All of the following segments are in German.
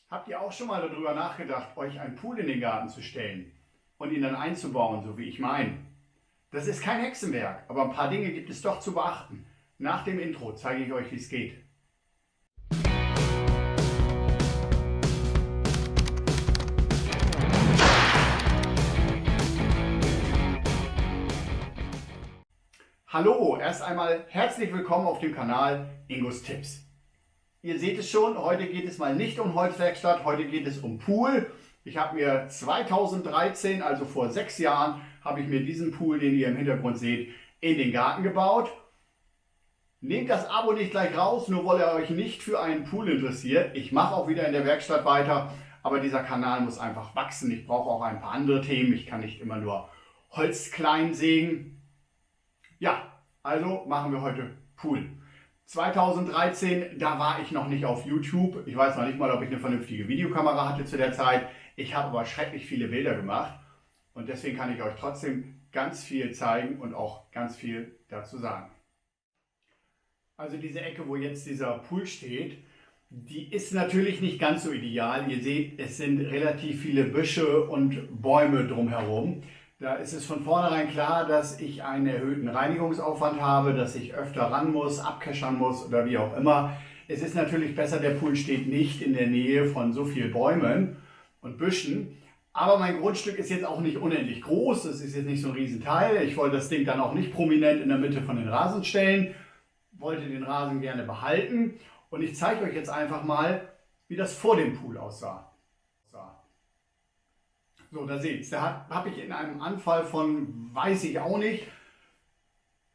Habt ihr auch schon mal darüber nachgedacht, euch einen Pool in den Garten zu stellen und ihn dann einzubauen, so wie ich meine? Das ist kein Hexenwerk, aber ein paar Dinge gibt es doch zu beachten. Nach dem Intro zeige ich euch, wie es geht. Hallo, erst einmal herzlich willkommen auf dem Kanal Ingos Tipps. Ihr seht es schon, heute geht es mal nicht um Holzwerkstatt, heute geht es um Pool. Ich habe mir 2013, also vor 6 Jahren, habe ich mir diesen Pool, den ihr im Hintergrund seht, in den Garten gebaut. Nehmt das Abo nicht gleich raus, nur weil ihr euch nicht für einen Pool interessiert. Ich mache auch wieder in der Werkstatt weiter, aber dieser Kanal muss einfach wachsen. Ich brauche auch ein paar andere Themen. Ich kann nicht immer nur Holz klein sägen. Ja, also machen wir heute Pool. 2013, da war ich noch nicht auf YouTube. Ich weiß noch nicht mal, ob ich eine vernünftige Videokamera hatte zu der Zeit. Ich habe aber schrecklich viele Bilder gemacht und deswegen kann ich euch trotzdem ganz viel zeigen und auch ganz viel dazu sagen. Also diese Ecke, wo jetzt dieser Pool steht, die ist natürlich nicht ganz so ideal. Ihr seht, es sind relativ viele Büsche und Bäume drumherum. Da ist es von vornherein klar, dass ich einen erhöhten Reinigungsaufwand habe, dass ich öfter ran muss, abkeschern muss oder wie auch immer. Es ist natürlich besser, der Pool steht nicht in der Nähe von so vielen Bäumen und Büschen. Aber mein Grundstück ist jetzt auch nicht unendlich groß, es ist jetzt nicht so ein Riesenteil. Ich wollte das Ding dann auch nicht prominent in der Mitte von den Rasen stellen, wollte den Rasen gerne behalten. Und ich zeige euch jetzt einfach mal, wie das vor dem Pool aussah. So, da seht ihr, da habe ich in einem Anfall von, weiß ich auch nicht,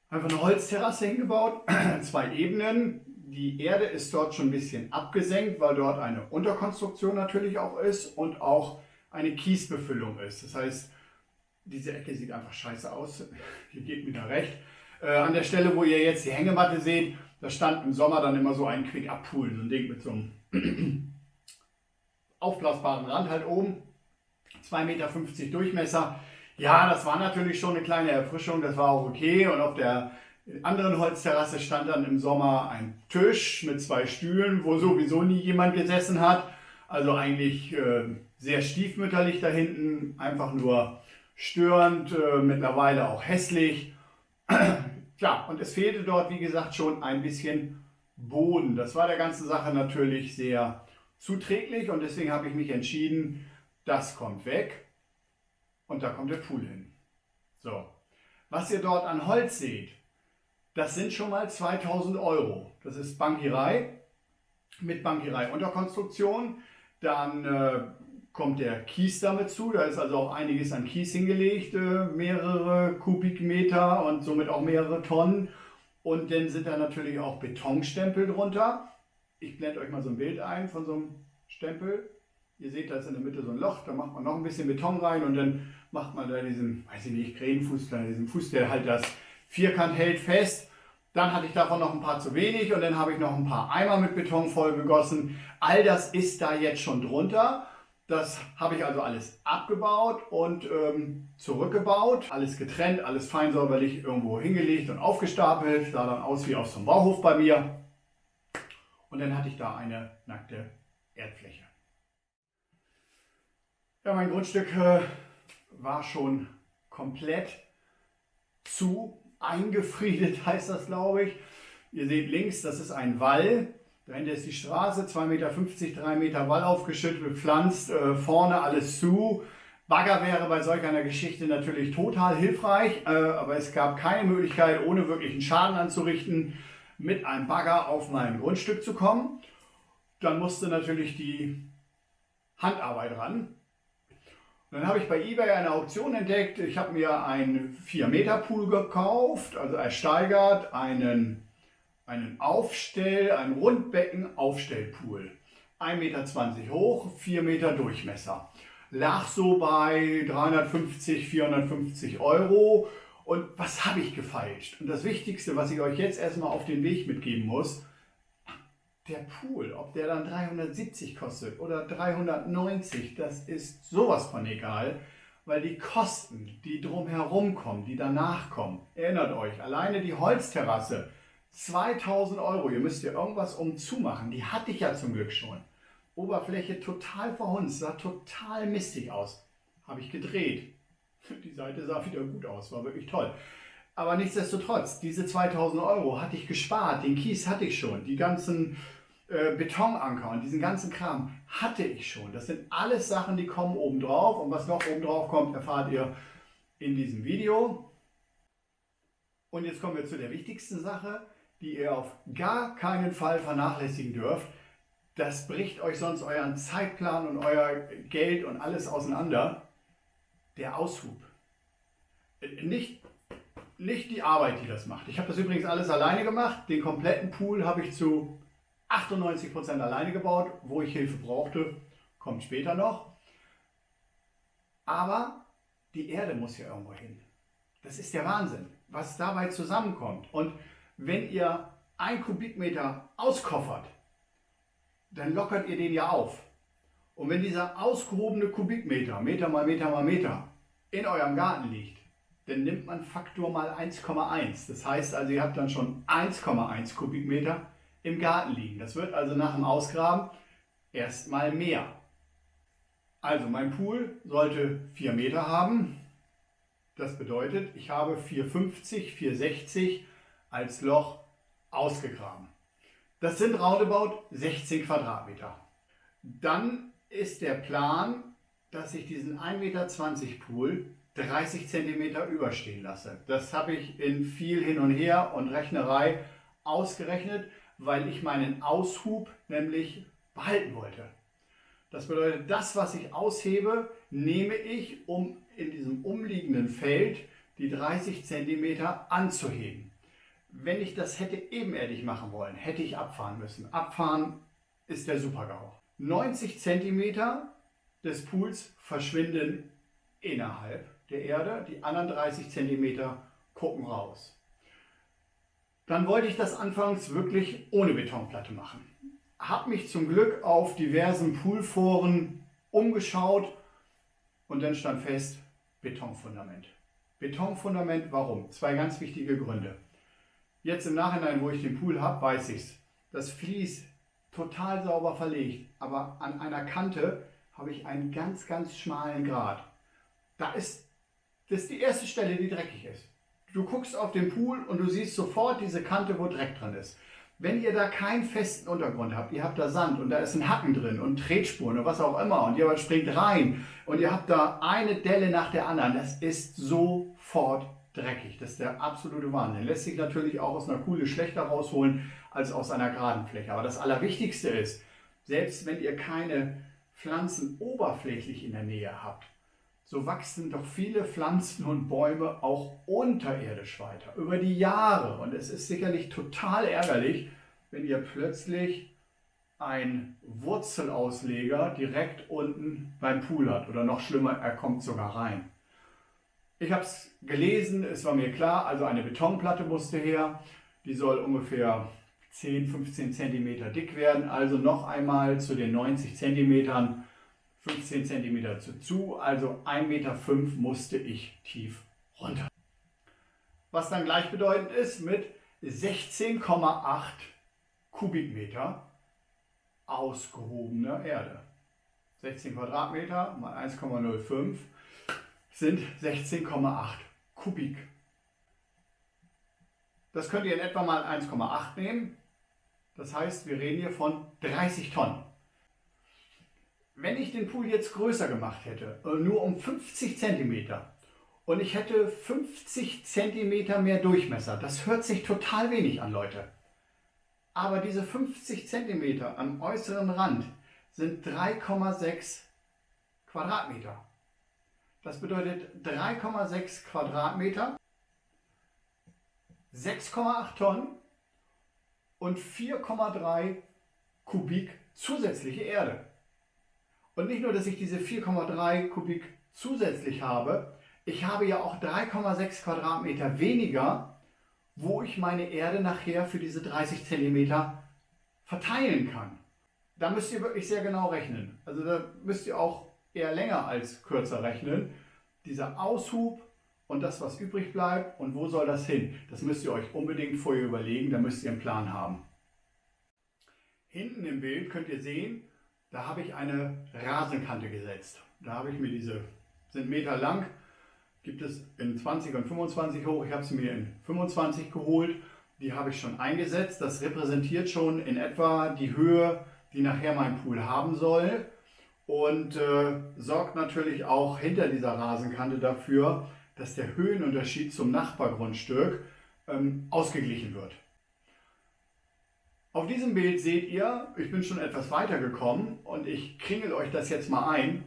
einfach eine Holzterrasse hingebaut, 2 Ebenen. Die Erde ist dort schon ein bisschen abgesenkt, weil dort eine Unterkonstruktion natürlich auch ist und auch eine Kiesbefüllung ist. Das heißt, diese Ecke sieht einfach scheiße aus. Hier geht mir da recht. An der Stelle, wo ihr jetzt die Hängematte seht, da stand im Sommer dann immer so ein Quick-Up-Pool, so ein Ding mit so einem aufblasbaren Rand halt oben. 2,50 Meter Durchmesser. Ja, das war natürlich schon eine kleine Erfrischung, das war auch okay. Und auf der anderen Holzterrasse stand dann im Sommer ein Tisch mit 2 Stühlen, wo sowieso nie jemand gesessen hat. Also eigentlich sehr stiefmütterlich da hinten, einfach nur störend, mittlerweile auch hässlich. Ja, und es fehlte dort, wie gesagt, schon ein bisschen Boden. Das war der ganzen Sache natürlich sehr zuträglich und deswegen habe ich mich entschieden, das kommt weg und da kommt der Pool hin. So, was ihr dort an Holz seht, das sind schon mal 2000 €. Das ist Bankierei mit Bankierei-Unterkonstruktion. Dann kommt der Kies damit zu, da ist also auch einiges an Kies hingelegt, mehrere Kubikmeter und somit auch mehrere Tonnen. Und dann sind da natürlich auch Betonstempel drunter. Ich blende euch mal so ein Bild ein von so einem Stempel. Ihr seht, da ist in der Mitte so ein Loch, da macht man noch ein bisschen Beton rein und dann macht man da diesen, weiß ich nicht, Krähenfuß, diesen Fuß, der halt das Vierkant hält, fest. Dann hatte ich davon noch ein paar zu wenig und dann habe ich noch ein paar Eimer mit Beton voll gegossen. All das ist da jetzt schon drunter. Das habe ich also alles abgebaut und zurückgebaut. Alles getrennt, alles fein säuberlich irgendwo hingelegt und aufgestapelt. Sah dann aus wie auf so einem Bauhof bei mir. Und dann hatte ich da eine nackte Erdfläche. Ja, mein Grundstück war schon komplett eingefriedet, heißt das, glaube ich. Ihr seht links, das ist ein Wall. Dahinter ist die Straße, 2,50 Meter, 3 Meter Wall aufgeschüttet, bepflanzt, vorne alles zu. Bagger wäre bei solch einer Geschichte natürlich total hilfreich, aber es gab keine Möglichkeit, ohne wirklichen Schaden anzurichten, mit einem Bagger auf mein Grundstück zu kommen. Dann musste natürlich die Handarbeit ran. Dann habe ich bei eBay eine Auktion entdeckt. Ich habe mir einen 4 Meter Pool gekauft, also ersteigert, einen Rundbecken-Aufstellpool. 1,20 Meter hoch, 4 Meter Durchmesser. Lag so bei 350, 450 €. Und was habe ich gefeilscht? Und das Wichtigste, was ich euch jetzt erstmal auf den Weg mitgeben muss, der Pool, ob der dann 370 kostet oder 390, das ist sowas von egal, weil die Kosten, die drumherum kommen, die danach kommen, erinnert euch, alleine die Holzterrasse, 2000 €, ihr müsst ja irgendwas umzumachen, die hatte ich ja zum Glück schon. Oberfläche total verhunzt, sah total mistig aus. Habe ich gedreht. Die Seite sah wieder gut aus, war wirklich toll. Aber nichtsdestotrotz, diese 2000 Euro hatte ich gespart, den Kies hatte ich schon, die ganzen Betonanker und diesen ganzen Kram hatte ich schon. Das sind alles Sachen, die kommen oben drauf, und was noch oben drauf kommt, erfahrt ihr in diesem Video. Und jetzt kommen wir zu der wichtigsten Sache, die ihr auf gar keinen Fall vernachlässigen dürft. Das bricht euch sonst euren Zeitplan und euer Geld und alles auseinander. Der Aushub. Nicht die Arbeit, die das macht. Ich habe das übrigens alles alleine gemacht. Den kompletten Pool habe ich zu 98% alleine gebaut. Wo ich Hilfe brauchte, kommt später noch. Aber die Erde muss ja irgendwo hin. Das ist der Wahnsinn, was dabei zusammenkommt. Und wenn ihr 1 Kubikmeter auskoffert, dann lockert ihr den ja auf. Und wenn dieser ausgehobene Kubikmeter, Meter mal Meter mal Meter, in eurem Garten liegt, dann nimmt man Faktor mal 1,1. Das heißt also, ihr habt dann schon 1,1 Kubikmeter im Garten liegen. Das wird also nach dem Ausgraben erstmal mehr. Also mein Pool sollte 4 Meter haben. Das bedeutet, ich habe 4,50, 4,60 als Loch ausgegraben. Das sind roundabout 16 Quadratmeter. Dann ist der Plan, dass ich diesen 1,20 Meter Pool 30 cm überstehen lasse. Das habe ich in viel Hin und Her und Rechnerei ausgerechnet, weil ich meinen Aushub nämlich behalten wollte. Das bedeutet, das, was ich aushebe, nehme ich, um in diesem umliegenden Feld die 30 cm anzuheben. Wenn ich das hätte ebenerdig machen wollen, hätte ich abfahren müssen. Abfahren ist der Super-GAU. 90 cm des Pools verschwinden innerhalb der Erde, die anderen 30 cm gucken raus. Dann wollte ich das anfangs wirklich ohne Betonplatte machen. Habe mich zum Glück auf diversen Poolforen umgeschaut und dann stand fest, Betonfundament. Betonfundament, warum? 2 ganz wichtige Gründe. Jetzt im Nachhinein, wo ich den Pool habe, weiß ich es. Das Vlies total sauber verlegt, aber an einer Kante habe ich einen ganz, ganz schmalen Grat. Das ist die erste Stelle, die dreckig ist. Du guckst auf den Pool und du siehst sofort diese Kante, wo Dreck drin ist. Wenn ihr da keinen festen Untergrund habt, ihr habt da Sand und da ist ein Hacken drin und Tretspuren und was auch immer und jemand springt rein und ihr habt da eine Delle nach der anderen, das ist sofort dreckig. Das ist der absolute Wahnsinn. Lässt sich natürlich auch aus einer Kuhle schlechter rausholen als aus einer geraden Fläche. Aber das Allerwichtigste ist, selbst wenn ihr keine Pflanzen oberflächlich in der Nähe habt, so wachsen doch viele Pflanzen und Bäume auch unterirdisch weiter, über die Jahre. Und es ist sicherlich total ärgerlich, wenn ihr plötzlich einen Wurzelausleger direkt unten beim Pool habt. Oder noch schlimmer, er kommt sogar rein. Ich habe es gelesen, es war mir klar, also eine Betonplatte musste her. Die soll ungefähr 10, 15 cm dick werden. Also noch einmal zu den 90 cm 15 cm zu, also 1,5 Meter musste ich tief runter. Was dann gleichbedeutend ist mit 16,8 Kubikmeter ausgehobener Erde. 16 Quadratmeter mal 1,05 sind 16,8 Kubik. Das könnt ihr in etwa mal 1,8 nehmen. Das heißt, wir reden hier von 30 Tonnen. Wenn ich den Pool jetzt größer gemacht hätte, nur um 50 cm und ich hätte 50 cm mehr Durchmesser, das hört sich total wenig an, Leute. Aber diese 50 cm am äußeren Rand sind 3,6 Quadratmeter. Das bedeutet 3,6 Quadratmeter, 6,8 Tonnen und 4,3 Kubik zusätzliche Erde. Und nicht nur, dass ich diese 4,3 Kubik zusätzlich habe, ich habe ja auch 3,6 Quadratmeter weniger, wo ich meine Erde nachher für diese 30 cm verteilen kann. Da müsst ihr wirklich sehr genau rechnen. Also da müsst ihr auch eher länger als kürzer rechnen. Dieser Aushub und das, was übrig bleibt und wo soll das hin, das müsst ihr euch unbedingt vorher überlegen, da müsst ihr einen Plan haben. Hinten im Bild könnt ihr sehen, Da habe ich eine Rasenkante gesetzt. Da habe ich mir sind Meter lang, gibt es in 20 und 25 hoch. Ich habe sie mir in 25 geholt. Die habe ich schon eingesetzt. Das repräsentiert schon in etwa die Höhe, die nachher mein Pool haben soll. Und sorgt natürlich auch hinter dieser Rasenkante dafür, dass der Höhenunterschied zum Nachbargrundstück ausgeglichen wird. Auf diesem Bild seht ihr, ich bin schon etwas weiter gekommen und ich kringel euch das jetzt mal ein.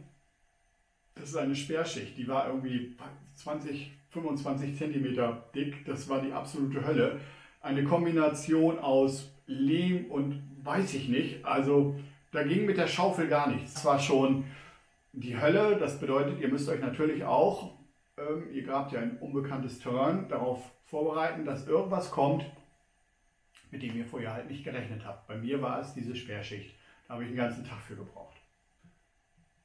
Das ist eine Sperrschicht, die war irgendwie 20, 25 cm dick. Das war die absolute Hölle. Eine Kombination aus Lehm und weiß ich nicht. Also da ging mit der Schaufel gar nichts. Das war schon die Hölle. Das bedeutet, ihr müsst euch natürlich auch, ihr grabt ja ein unbekanntes Terrain, darauf vorbereiten, dass irgendwas kommt, mit dem ihr vorher halt nicht gerechnet habt. Bei mir war es diese Sperrschicht. Da habe ich den ganzen Tag für gebraucht.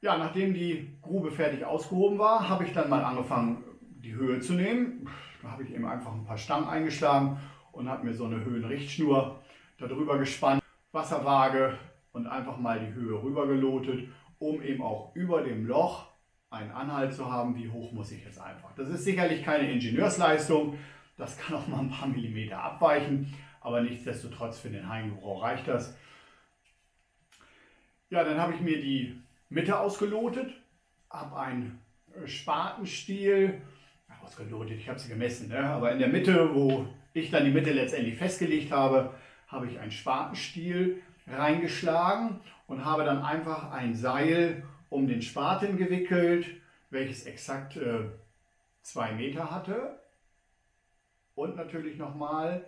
Ja, nachdem die Grube fertig ausgehoben war, habe ich dann mal angefangen, die Höhe zu nehmen. Da habe ich eben einfach ein paar Stangen eingeschlagen und habe mir so eine Höhenrichtschnur darüber gespannt, Wasserwaage und einfach mal die Höhe rüber gelotet, um eben auch über dem Loch einen Anhalt zu haben, wie hoch muss ich jetzt einfach. Das ist sicherlich keine Ingenieursleistung, das kann auch mal ein paar Millimeter abweichen, aber nichtsdestotrotz für den Heimgebrauch reicht das. Ja, dann habe ich mir die Mitte ausgelotet, habe einen Spatenstiel, ausgelotet, ich habe sie gemessen, ne? Aber in der Mitte, wo ich dann die Mitte letztendlich festgelegt habe, habe ich einen Spatenstiel reingeschlagen und habe dann einfach ein Seil um den Spaten gewickelt, welches exakt 2 Meter hatte und natürlich nochmal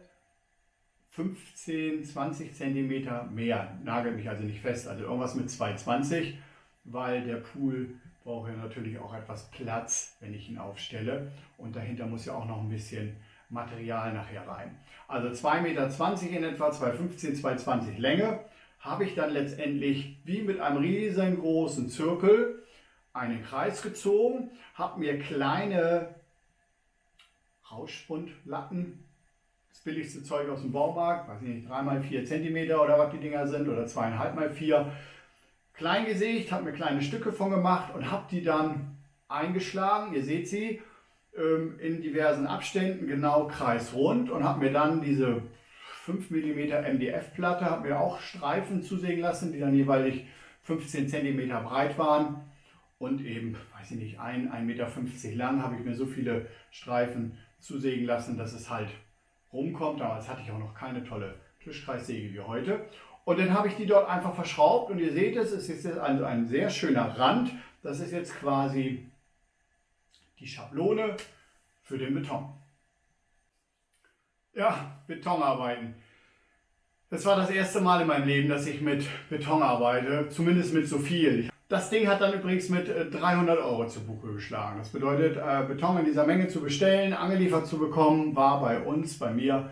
15, 20 Zentimeter mehr. Nagelt mich also nicht fest, also irgendwas mit 2,20, weil der Pool braucht ja natürlich auch etwas Platz, wenn ich ihn aufstelle. Und dahinter muss ja auch noch ein bisschen Material nachher rein. Also 2,20 Meter in etwa, 2,15, 2,20 Länge, habe ich dann letztendlich wie mit einem riesengroßen Zirkel einen Kreis gezogen, habe mir kleine Rauschspundlatten, das billigste Zeug aus dem Baumarkt, weiß nicht, 3x4 cm oder was die Dinger sind, oder 2,5x4, klein gesägt, habe mir kleine Stücke von gemacht und habe die dann eingeschlagen, ihr seht sie, in diversen Abständen, genau kreisrund, und habe mir dann diese 5 mm MDF-Platte, habe mir auch Streifen zusägen lassen, die dann jeweilig 15 cm breit waren und eben, weiß ich nicht, 1,50 Meter lang, habe ich mir so viele Streifen zusägen lassen, dass es halt rumkommt. Damals hatte ich auch noch keine tolle Tischkreissäge wie heute. Und dann habe ich die dort einfach verschraubt und ihr seht es ist jetzt also ein sehr schöner Rand. Das ist jetzt quasi die Schablone für den Beton. Ja, Betonarbeiten. Das war das erste Mal in meinem Leben, dass ich mit Beton arbeite, zumindest mit so viel. Das Ding hat dann übrigens mit 300 € zu Buche geschlagen. Das bedeutet, Beton in dieser Menge zu bestellen, angeliefert zu bekommen, war bei mir,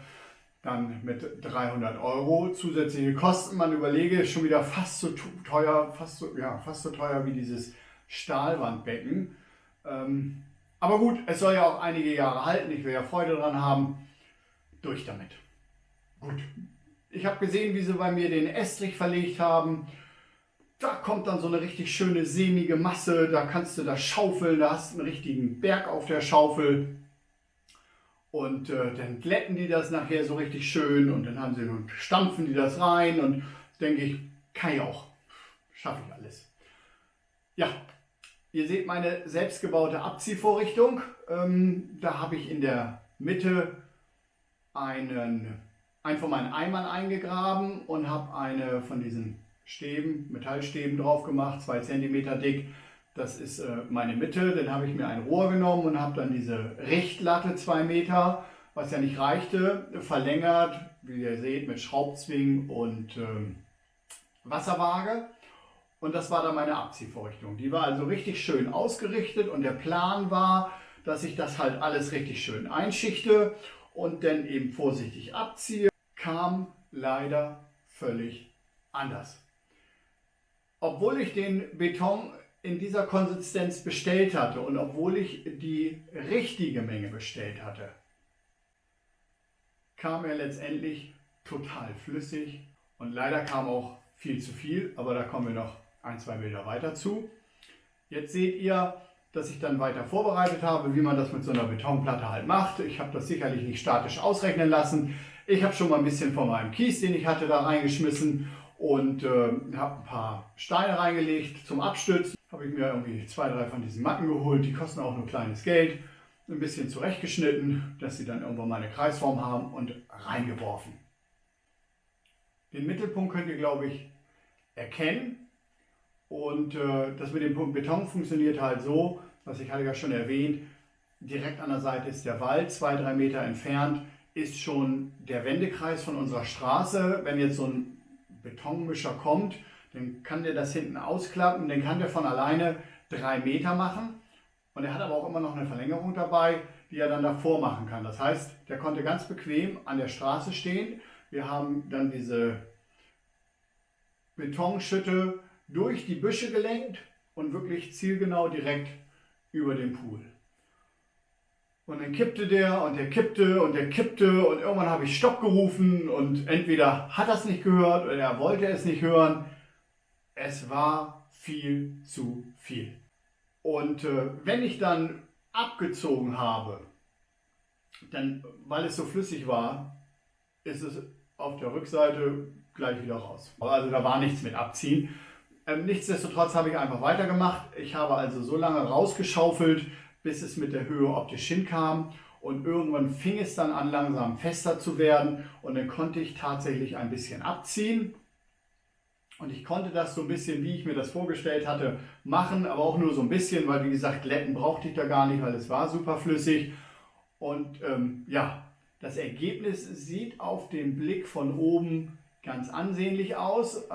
dann mit 300 €. Zusätzliche Kosten, man überlege, ist schon wieder fast so teuer, fast so teuer wie dieses Stahlwandbecken. Aber gut, es soll ja auch einige Jahre halten, ich will ja Freude dran haben. Durch damit. Gut, ich habe gesehen, wie sie bei mir den Estrich verlegt haben. Da kommt dann so eine richtig schöne sämige Masse, da kannst du das schaufeln, da hast du einen richtigen Berg auf der Schaufel. Und dann glätten die das nachher so richtig schön und dann stampfen die das rein und denke ich, kann ich auch, schaffe ich alles. Ja, ihr seht meine selbstgebaute Abziehvorrichtung. Da habe ich in der Mitte einen von meinen Eimern eingegraben und habe eine von diesen Metallstäben drauf gemacht, 2 cm dick. Das ist meine Mitte. Dann habe ich mir ein Rohr genommen und habe dann diese Richtlatte 2 Meter, was ja nicht reichte, verlängert, wie ihr seht, mit Schraubzwingen und Wasserwaage. Und das war dann meine Abziehvorrichtung. Die war also richtig schön ausgerichtet und der Plan war, dass ich das halt alles richtig schön einschichte und dann eben vorsichtig abziehe. Kam leider völlig anders. Obwohl ich den Beton in dieser Konsistenz bestellt hatte und obwohl ich die richtige Menge bestellt hatte, kam er letztendlich total flüssig und leider kam auch viel zu viel, aber da kommen wir noch 1-2 Meter weiter zu. Jetzt seht ihr, dass ich dann weiter vorbereitet habe, wie man das mit so einer Betonplatte halt macht. Ich habe das sicherlich nicht statisch ausrechnen lassen. Ich habe schon mal ein bisschen von meinem Kies, den ich hatte, da reingeschmissen und habe ein paar Steine reingelegt zum Abstützen. Habe ich mir irgendwie 2, 3 von diesen Matten geholt, die kosten auch nur kleines Geld. Ein bisschen zurechtgeschnitten, dass sie dann irgendwann mal eine Kreisform haben und reingeworfen. Den Mittelpunkt könnt ihr, glaube ich, erkennen. Und das mit dem Beton funktioniert halt so, was ich hatte ja schon erwähnt, direkt an der Seite ist der Wald, 2, 3 Meter entfernt ist schon der Wendekreis von unserer Straße. Wenn jetzt so ein Betonmischer kommt, dann kann der das hinten ausklappen, dann kann der von alleine 3 Meter machen. Und er hat aber auch immer noch eine Verlängerung dabei, die er dann davor machen kann. Das heißt, der konnte ganz bequem an der Straße stehen. Wir haben dann diese Betonschütte durch die Büsche gelenkt und wirklich zielgenau direkt über den Pool. Und dann kippte der und der kippte und der kippte und irgendwann habe ich Stopp gerufen und entweder hat er es nicht gehört oder er wollte es nicht hören. Es war viel zu viel. Und wenn ich dann abgezogen habe, dann, weil es so flüssig war, ist es auf der Rückseite gleich wieder raus. Also da war nichts mit abziehen. Nichtsdestotrotz habe ich einfach weitergemacht. Ich habe also so lange rausgeschaufelt, bis es mit der Höhe optisch hinkam. Und irgendwann fing es dann an, langsam fester zu werden. Und dann konnte ich tatsächlich ein bisschen abziehen. Und ich konnte das so ein bisschen, wie ich mir das vorgestellt hatte, machen. Aber auch nur so ein bisschen, weil wie gesagt, Glätten brauchte ich da gar nicht, weil es war super flüssig. Und ja, das Ergebnis sieht auf den Blick von oben ganz ansehnlich aus.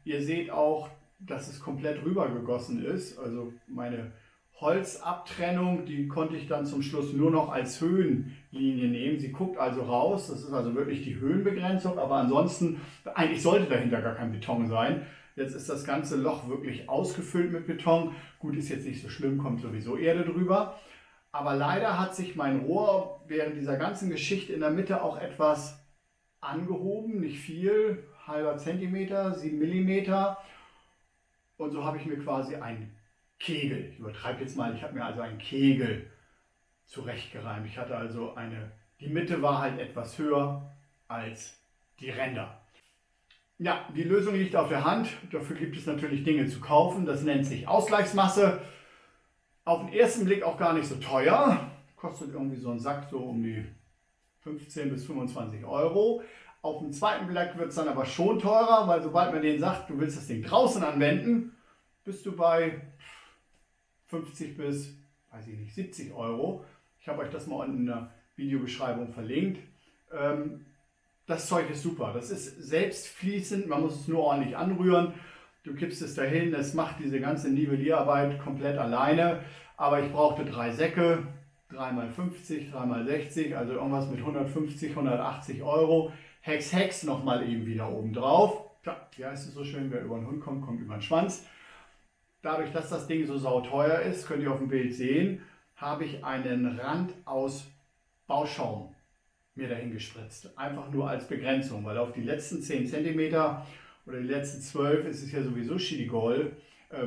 Ihr seht auch, dass es komplett rübergegossen ist. Also meine Holzabtrennung, die konnte ich dann zum Schluss nur noch als Höhenlinie nehmen. Sie guckt also raus, das ist also wirklich die Höhenbegrenzung, aber ansonsten, eigentlich sollte dahinter gar kein Beton sein. Jetzt ist das ganze Loch wirklich ausgefüllt mit Beton. Gut, ist jetzt nicht so schlimm, kommt sowieso Erde drüber. Aber leider hat sich mein Rohr während dieser ganzen Geschichte in der Mitte auch etwas angehoben, nicht viel, halber Zentimeter, 7 Millimeter. Und so habe ich mir quasi einen Kegel, ich übertreibe jetzt mal, ich habe mir also einen Kegel zurechtgereimt. Ich hatte also die Mitte war halt etwas höher als die Ränder. Ja, die Lösung liegt auf der Hand. Dafür gibt es natürlich Dinge zu kaufen. Das nennt sich Ausgleichsmasse. Auf den ersten Blick auch gar nicht so teuer. Kostet irgendwie so ein Sack so um die 15 bis 25 Euro. Auf dem zweiten Blick wird es dann aber schon teurer, weil sobald man denen sagt, du willst das Ding draußen anwenden, bist du bei 50 bis, weiß ich nicht, 70 Euro. Ich habe euch das mal unten in der Videobeschreibung verlinkt. Das Zeug ist super. Das ist selbstfließend, man muss es nur ordentlich anrühren. Du kippst es dahin, es macht diese ganze Nivellierarbeit komplett alleine. Aber ich brauchte 3 Säcke, 3x50, 3x60, also irgendwas mit 150, 180 Euro. Hex nochmal eben wieder oben drauf. Tja, wie heißt es so schön, wer über den Hund kommt, kommt über den Schwanz. Dadurch, dass das Ding so sauteuer ist, könnt ihr auf dem Bild sehen, habe ich einen Rand aus Bauschaum mir dahin gespritzt. Einfach nur als Begrenzung, weil auf die letzten 10 cm oder die letzten 12 ist es ja sowieso Schiedegol.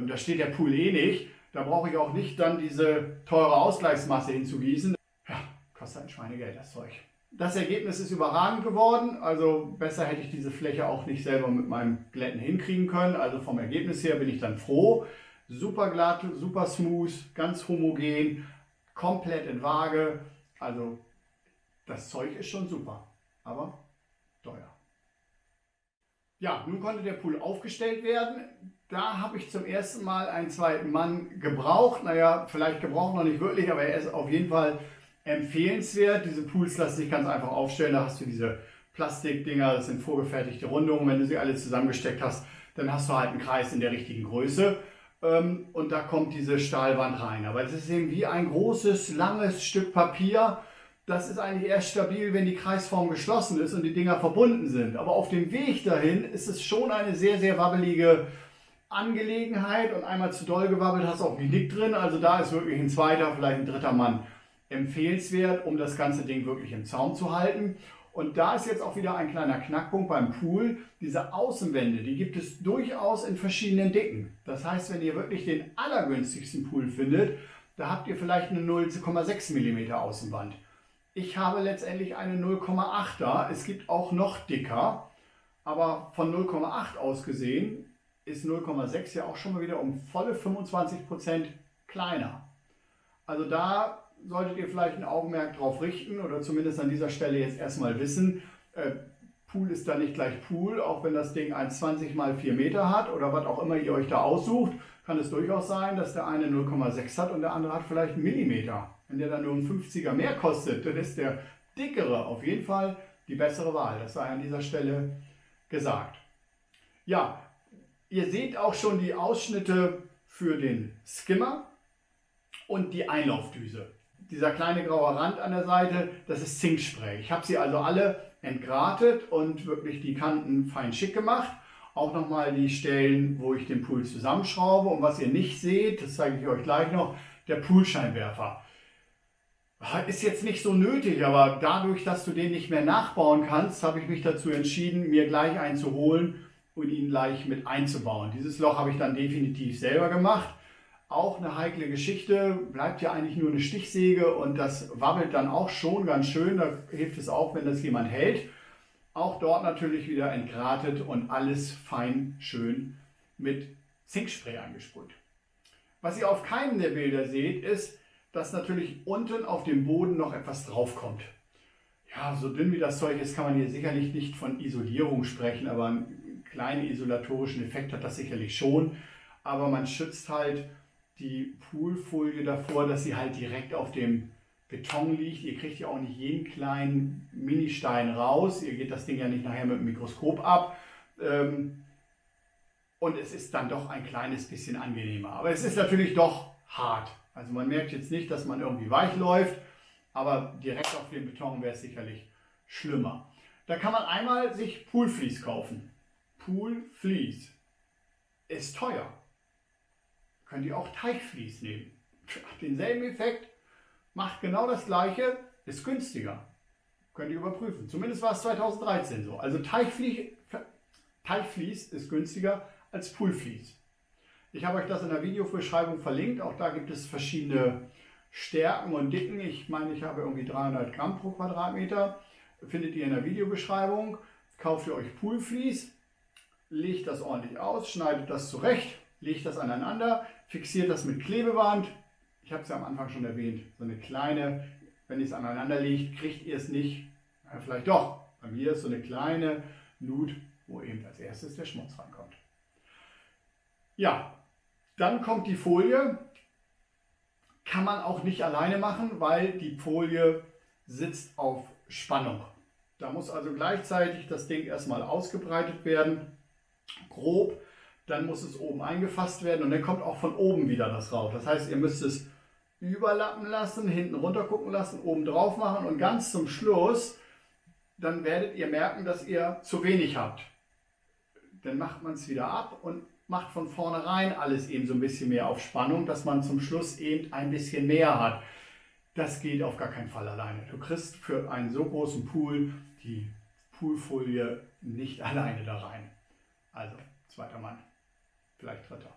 Da steht der Pool eh nicht. Da brauche ich auch nicht dann diese teure Ausgleichsmasse hinzugießen. Ja, kostet ein Schweinegeld das Zeug. Das Ergebnis ist überragend geworden. Also besser hätte ich diese Fläche auch nicht selber mit meinem Glätten hinkriegen können. Also vom Ergebnis her bin ich dann froh. Super glatt, super smooth, ganz homogen, komplett in Waage. Also das Zeug ist schon super, aber teuer. Ja, nun konnte der Pool aufgestellt werden. Da habe ich zum ersten Mal einen zweiten Mann gebraucht. Naja, vielleicht gebraucht noch nicht wirklich, aber er ist auf jeden Fall empfehlenswert. Diese Pools lassen sich ganz einfach aufstellen. Da hast du diese Plastikdinger, das sind vorgefertigte Rundungen. Wenn du sie alle zusammengesteckt hast, dann hast du halt einen Kreis in der richtigen Größe. Und da kommt diese Stahlwand rein. Aber es ist eben wie ein großes, langes Stück Papier. Das ist eigentlich erst stabil, wenn die Kreisform geschlossen ist und die Dinger verbunden sind. Aber auf dem Weg dahin ist es schon eine sehr, sehr wabbelige Angelegenheit. Und einmal zu doll gewabbelt hast du auch ein Knick drin. Also da ist wirklich ein zweiter, vielleicht ein dritter Mann empfehlenswert, um das ganze Ding wirklich im Zaum zu halten. Und da ist jetzt auch wieder ein kleiner Knackpunkt beim Pool. Diese Außenwände, die gibt es durchaus in verschiedenen Dicken. Das heißt, wenn ihr wirklich den allergünstigsten Pool findet, da habt ihr vielleicht eine 0,6 mm Außenwand. Ich habe letztendlich eine 0,8er. Es gibt auch noch dicker, aber von 0,8 aus gesehen ist 0,6 ja auch schon mal wieder um volle 25% kleiner. Also da solltet ihr vielleicht ein Augenmerk drauf richten oder zumindest an dieser Stelle jetzt erstmal wissen, Pool ist da nicht gleich Pool, auch wenn das Ding 1,20 mal 4 Meter hat oder was auch immer ihr euch da aussucht, kann es durchaus sein, dass der eine 0,6 hat und der andere hat vielleicht einen Millimeter. Wenn der dann nur einen 50er mehr kostet, dann ist der dickere auf jeden Fall die bessere Wahl. Das sei an dieser Stelle gesagt. Ja, ihr seht auch schon die Ausschnitte für den Skimmer und die Einlaufdüse. Dieser kleine graue Rand an der Seite, das ist Zinkspray. Ich habe sie also alle entgratet und wirklich die Kanten fein schick gemacht. Auch nochmal die Stellen, wo ich den Pool zusammenschraube. Und was ihr nicht seht, das zeige ich euch gleich noch, der Poolscheinwerfer. Ist jetzt nicht so nötig, aber dadurch, dass du den nicht mehr nachbauen kannst, habe ich mich dazu entschieden, mir gleich einen zu holen und ihn gleich mit einzubauen. Dieses Loch habe ich dann definitiv selber gemacht. Auch eine heikle Geschichte, bleibt ja eigentlich nur eine Stichsäge und das wabbelt dann auch schon ganz schön. Da hilft es auch, wenn das jemand hält. Auch dort natürlich wieder entgratet und alles fein schön mit Zinkspray angesprüht. Was ihr auf keinem der Bilder seht, ist, dass natürlich unten auf dem Boden noch etwas draufkommt. Ja, so dünn wie das Zeug ist, kann man hier sicherlich nicht von Isolierung sprechen, aber einen kleinen isolatorischen Effekt hat das sicherlich schon. Aber man schützt halt die Poolfolie davor, dass sie halt direkt auf dem Beton liegt. Ihr kriegt ja auch nicht jeden kleinen Ministein raus. Ihr geht das Ding ja nicht nachher mit dem Mikroskop ab. Und es ist dann doch ein kleines bisschen angenehmer. Aber es ist natürlich doch hart. Also man merkt jetzt nicht, dass man irgendwie weich läuft, aber direkt auf dem Beton wäre es sicherlich schlimmer. Da kann man einmal sich Poolvlies kaufen. Poolvlies ist teuer. Könnt ihr auch Teichvlies nehmen. Hat denselben Effekt, macht genau das gleiche, ist günstiger. Könnt ihr überprüfen. Zumindest war es 2013 so. Also Teichvlies ist günstiger als Poolvlies. Ich habe euch das in der Videobeschreibung verlinkt. Auch da gibt es verschiedene Stärken und Dicken. Ich meine, ich habe irgendwie 300 Gramm pro Quadratmeter. Findet ihr in der Videobeschreibung. Kauft ihr euch Poolvlies, legt das ordentlich aus, schneidet das zurecht, legt das aneinander, fixiert das mit Klebeband. Ich habe es ja am Anfang schon erwähnt, so eine kleine, wenn ihr es aneinander legt, kriegt ihr es nicht, ja, vielleicht doch. Bei mir ist so eine kleine Nut, wo eben als erstes der Schmutz reinkommt. Ja, dann kommt die Folie. Kann man auch nicht alleine machen, weil die Folie sitzt auf Spannung. Da muss also gleichzeitig das Ding erstmal ausgebreitet werden, grob. Dann muss es oben eingefasst werden und dann kommt auch von oben wieder das rauf. Das heißt, ihr müsst es überlappen lassen, hinten runter gucken lassen, oben drauf machen und ganz zum Schluss, dann werdet ihr merken, dass ihr zu wenig habt. Dann macht man es wieder ab und macht von vornherein alles eben so ein bisschen mehr auf Spannung, dass man zum Schluss eben ein bisschen mehr hat. Das geht auf gar keinen Fall alleine. Du kriegst für einen so großen Pool die Poolfolie nicht alleine da rein. Also, zweiter Mann. Vielleicht dritter.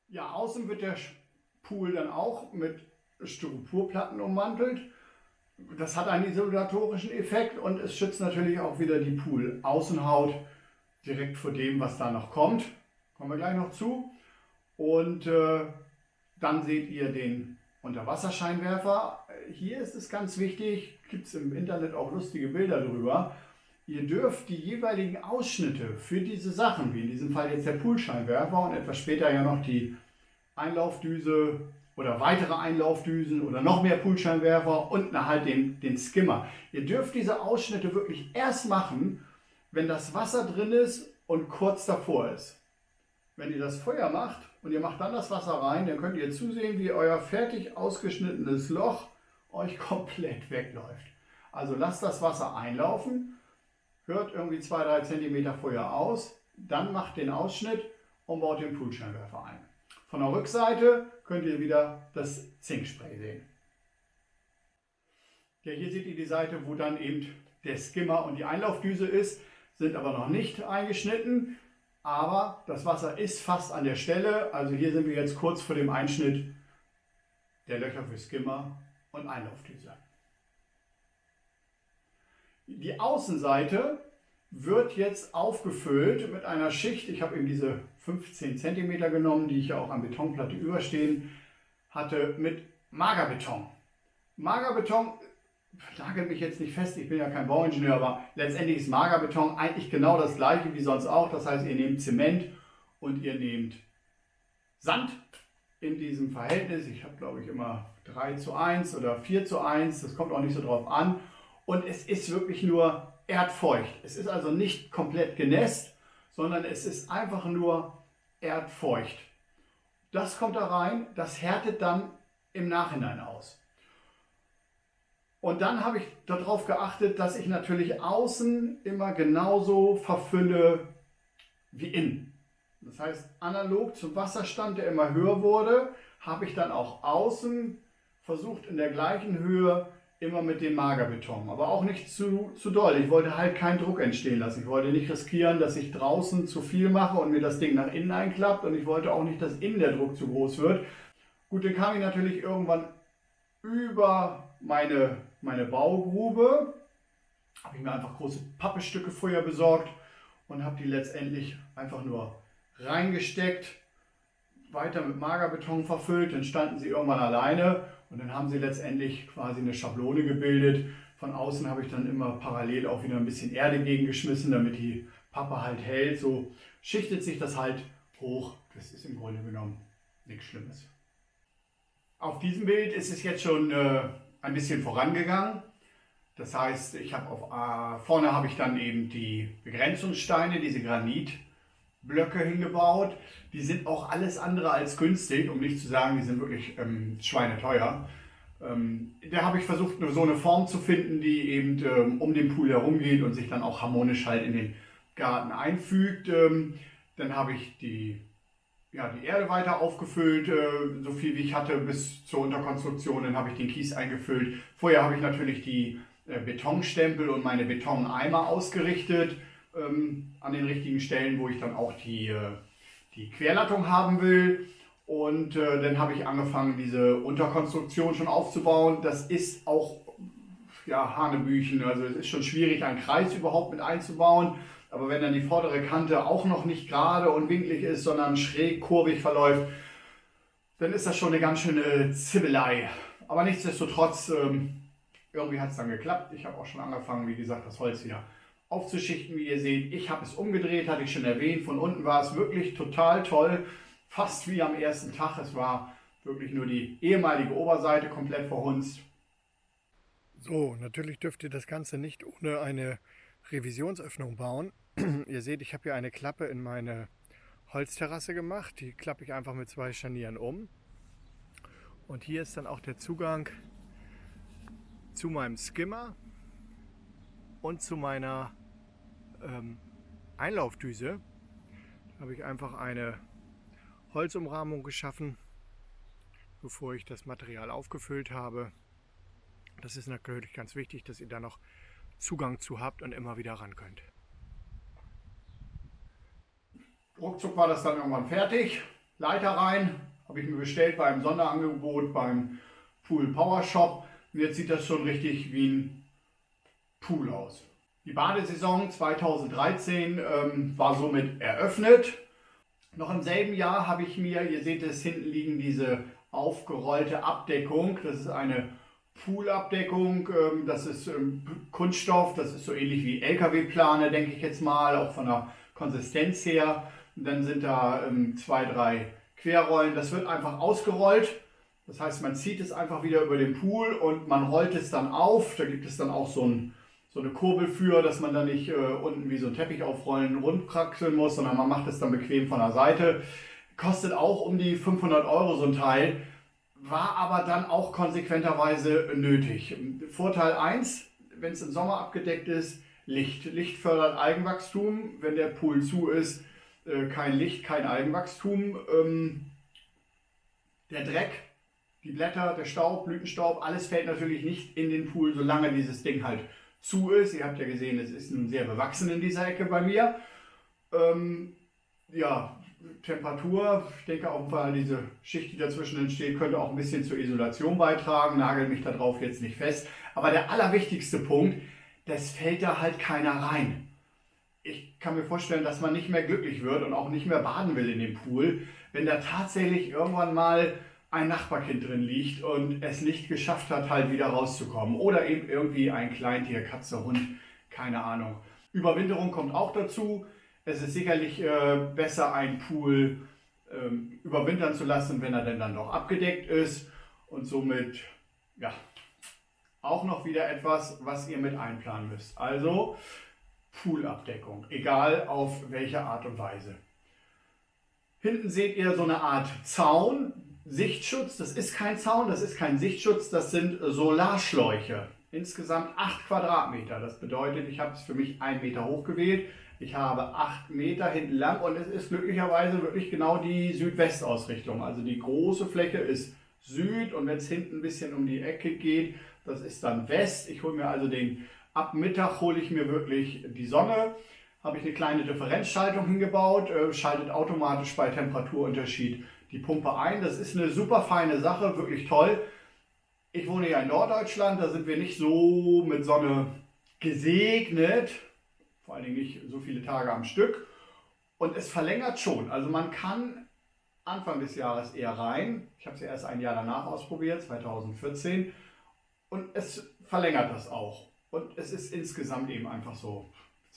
Ja, außen wird der Pool dann auch mit Styroporplatten ummantelt. Das hat einen isolatorischen Effekt und es schützt natürlich auch wieder die Pool-Außenhaut direkt vor dem, was da noch kommt. Kommen wir gleich noch zu. Und dann seht ihr den Unterwasserscheinwerfer. Hier ist es ganz wichtig, gibt es im Internet auch lustige Bilder drüber. Ihr dürft die jeweiligen Ausschnitte für diese Sachen, wie in diesem Fall jetzt der Poolscheinwerfer und etwas später ja noch die Einlaufdüse oder weitere Einlaufdüsen oder noch mehr Poolscheinwerfer und halt den Skimmer. Ihr dürft diese Ausschnitte wirklich erst machen, wenn das Wasser drin ist und kurz davor ist. Wenn ihr das Feuer macht und ihr macht dann das Wasser rein, dann könnt ihr zusehen, wie euer fertig ausgeschnittenes Loch euch komplett wegläuft. Also lasst das Wasser einlaufen. Hört irgendwie 2-3 cm Feuer aus, dann macht den Ausschnitt und baut den Poolscheinwerfer ein. Von der Rückseite könnt ihr wieder das Zinkspray sehen. Ja, hier seht ihr die Seite, wo dann eben der Skimmer und die Einlaufdüse ist, sind aber noch nicht eingeschnitten. Aber das Wasser ist fast an der Stelle. Also hier sind wir jetzt kurz vor dem Einschnitt der Löcher für Skimmer und Einlaufdüse. Die Außenseite wird jetzt aufgefüllt mit einer Schicht. Ich habe eben diese 15 cm genommen, die ich ja auch an Betonplatte überstehen hatte, mit Magerbeton. Magerbeton, nagelt mich jetzt nicht fest, ich bin ja kein Bauingenieur, aber letztendlich ist Magerbeton eigentlich genau das gleiche wie sonst auch. Das heißt, ihr nehmt Zement und ihr nehmt Sand in diesem Verhältnis. Ich habe, glaube ich, immer 3:1 oder 4:1, das kommt auch nicht so drauf an. Und es ist wirklich nur erdfeucht. Es ist also nicht komplett genässt, sondern es ist einfach nur erdfeucht. Das kommt da rein, das härtet dann im Nachhinein aus. Und dann habe ich darauf geachtet, dass ich natürlich außen immer genauso verfülle wie innen. Das heißt, analog zum Wasserstand, der immer höher wurde, habe ich dann auch außen versucht, in der gleichen Höhe immer mit dem Magerbeton. Aber auch nicht zu doll. Ich wollte halt keinen Druck entstehen lassen. Ich wollte nicht riskieren, dass ich draußen zu viel mache und mir das Ding nach innen einklappt. Und ich wollte auch nicht, dass innen der Druck zu groß wird. Gut, dann kam ich natürlich irgendwann über meine Baugrube. Habe ich mir einfach große Pappestücke vorher besorgt und habe die letztendlich einfach nur reingesteckt, weiter mit Magerbeton verfüllt, dann standen sie irgendwann alleine und dann haben sie letztendlich quasi eine Schablone gebildet. Von außen habe ich dann immer parallel auch wieder ein bisschen Erde gegengeschmissen, damit die Pappe halt hält. So schichtet sich das halt hoch. Das ist im Grunde genommen nichts Schlimmes. Auf diesem Bild ist es jetzt schon ein bisschen vorangegangen. Das heißt, vorne habe ich dann eben die Begrenzungssteine, diese Granitblöcke hingebaut. Die sind auch alles andere als günstig, um nicht zu sagen, die sind wirklich schweineteuer. Da habe ich versucht, so eine Form zu finden, die eben um den Pool herum geht und sich dann auch harmonisch halt in den Garten einfügt. Dann habe ich die Erde weiter aufgefüllt, so viel wie ich hatte bis zur Unterkonstruktion. Dann habe ich den Kies eingefüllt. Vorher habe ich natürlich die Betonstempel und meine Betoneimer ausgerichtet an den richtigen Stellen, wo ich dann auch die Querlattung haben will. Und dann habe ich angefangen, diese Unterkonstruktion schon aufzubauen. Das ist auch Hanebüchen, also es ist schon schwierig, einen Kreis überhaupt mit einzubauen. Aber wenn dann die vordere Kante auch noch nicht gerade und winklig ist, sondern schräg kurvig verläuft, dann ist das schon eine ganz schöne Zibbelei. Aber nichtsdestotrotz, irgendwie hat es dann geklappt. Ich habe auch schon angefangen, wie gesagt, das Holz wieder aufzuschichten, wie ihr seht. Ich habe es umgedreht, hatte ich schon erwähnt. Von unten war es wirklich total toll, fast wie am ersten Tag. Es war wirklich nur die ehemalige Oberseite komplett verhunzt. So, natürlich dürft ihr das Ganze nicht ohne eine Revisionsöffnung bauen. Ihr seht, ich habe hier eine Klappe in meine Holzterrasse gemacht. Die klappe ich einfach mit 2 Scharnieren um. Und hier ist dann auch der Zugang zu meinem Skimmer und zu meiner Einlaufdüse. Da habe ich einfach eine Holzumrahmung geschaffen, bevor ich das Material aufgefüllt habe. Das ist natürlich ganz wichtig, dass ihr da noch Zugang zu habt und immer wieder ran könnt. Ruckzuck war das dann irgendwann fertig. Leiter rein, habe ich mir bestellt beim Sonderangebot beim Pool Power Shop. Und jetzt sieht das schon richtig wie ein Pool aus. Die Badesaison 2013 war somit eröffnet. Noch im selben Jahr habe ich mir, ihr seht es hinten liegen, diese aufgerollte Abdeckung. Das ist eine Poolabdeckung, das ist Kunststoff, das ist so ähnlich wie LKW-Plane, denke ich jetzt mal, auch von der Konsistenz her. Und dann sind da 2, 3 Querrollen. Das wird einfach ausgerollt. Das heißt, man zieht es einfach wieder über den Pool und man rollt es dann auf. Da gibt es dann auch so eine Kurbel für, dass man da nicht unten wie so ein Teppich aufrollen, rundkraxeln muss, sondern man macht es dann bequem von der Seite. Kostet auch um die 500 € so ein Teil. War aber dann auch konsequenterweise nötig. Vorteil 1, wenn es im Sommer abgedeckt ist, Licht. Licht fördert Algenwachstum. Wenn der Pool zu ist, kein Licht, kein Algenwachstum. Der Dreck, die Blätter, der Staub, Blütenstaub, alles fällt natürlich nicht in den Pool, solange dieses Ding halt zu ist. Ihr habt ja gesehen, es ist nun sehr bewachsen in dieser Ecke bei mir. Ja, Temperatur, ich denke auch, weil diese Schicht, die dazwischen entsteht, könnte auch ein bisschen zur Isolation beitragen. Nagel mich darauf jetzt nicht fest. Aber der allerwichtigste Punkt, das fällt da halt keiner rein. Ich kann mir vorstellen, dass man nicht mehr glücklich wird und auch nicht mehr baden will in dem Pool, wenn da tatsächlich irgendwann mal ein Nachbarkind drin liegt und es nicht geschafft hat, halt wieder rauszukommen. Oder eben irgendwie ein Kleintier, Katze, Hund, keine Ahnung. Überwinterung kommt auch dazu. Es ist sicherlich besser, einen Pool überwintern zu lassen, wenn er denn dann doch abgedeckt ist. Und somit, ja, auch noch wieder etwas, was ihr mit einplanen müsst. Also Poolabdeckung, egal auf welche Art und Weise. Hinten seht ihr so eine Art Zaun, Sichtschutz. Das ist kein Zaun, das ist kein Sichtschutz, das sind Solarschläuche. Insgesamt 8 Quadratmeter. Das bedeutet, ich habe es für mich 1 Meter hoch gewählt. Ich habe 8 Meter hinten lang und es ist glücklicherweise wirklich genau die Südwestausrichtung. Also die große Fläche ist Süd und wenn es hinten ein bisschen um die Ecke geht, das ist dann West. Ich hole mir also ab Mittag hole ich mir wirklich die Sonne. Habe ich eine kleine Differenzschaltung hingebaut, schaltet automatisch bei Temperaturunterschied die Pumpe ein. Das ist eine super feine Sache, wirklich toll. Ich wohne ja in Norddeutschland, da sind wir nicht so mit Sonne gesegnet. Vor allen Dingen nicht so viele Tage am Stück. Und es verlängert schon. Also man kann Anfang des Jahres eher rein. Ich habe es ja erst ein Jahr danach ausprobiert, 2014. Und es verlängert das auch. Und es ist insgesamt eben einfach so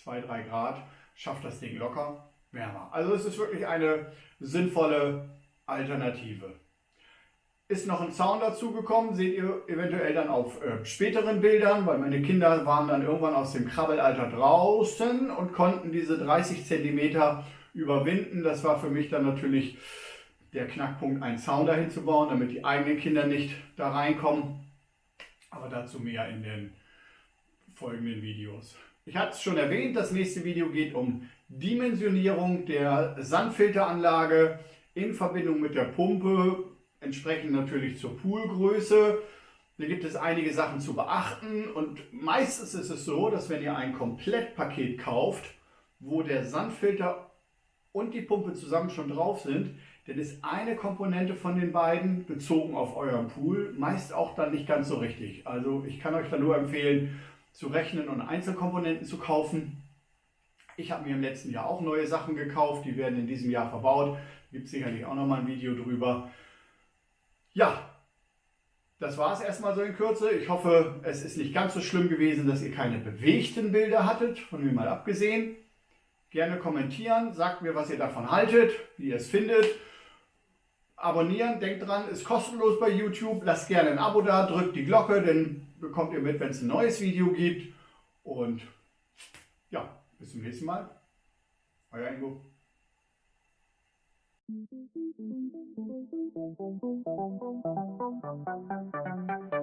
2-3 Grad. Schafft das Ding locker wärmer. Also es ist wirklich eine sinnvolle Alternative. Ist noch ein Zaun dazu gekommen, seht ihr eventuell dann auf späteren Bildern, weil meine Kinder waren dann irgendwann aus dem Krabbelalter draußen und konnten diese 30 cm überwinden. Das war für mich dann natürlich der Knackpunkt, einen Zaun dahin zu bauen, damit die eigenen Kinder nicht da reinkommen. Aber dazu mehr in den folgenden Videos. Ich hatte es schon erwähnt, das nächste Video geht um Dimensionierung der Sandfilteranlage in Verbindung mit der Pumpe. Entsprechend natürlich zur Poolgröße. Da gibt es einige Sachen zu beachten und meistens ist es so, dass wenn ihr ein Komplettpaket kauft, wo der Sandfilter und die Pumpe zusammen schon drauf sind, dann ist eine Komponente von den beiden bezogen auf euren Pool meist auch dann nicht ganz so richtig. Also ich kann euch da nur empfehlen, zu rechnen und Einzelkomponenten zu kaufen. Ich habe mir im letzten Jahr auch neue Sachen gekauft, die werden in diesem Jahr verbaut. Da gibt es sicherlich auch nochmal ein Video drüber. Ja, das war es erstmal so in Kürze. Ich hoffe, es ist nicht ganz so schlimm gewesen, dass ihr keine bewegten Bilder hattet, von mir mal abgesehen. Gerne kommentieren, sagt mir, was ihr davon haltet, wie ihr es findet. Abonnieren, denkt dran, ist kostenlos bei YouTube. Lasst gerne ein Abo da, drückt die Glocke, dann bekommt ihr mit, wenn es ein neues Video gibt. Und ja, bis zum nächsten Mal. Euer Ingo. Thank you.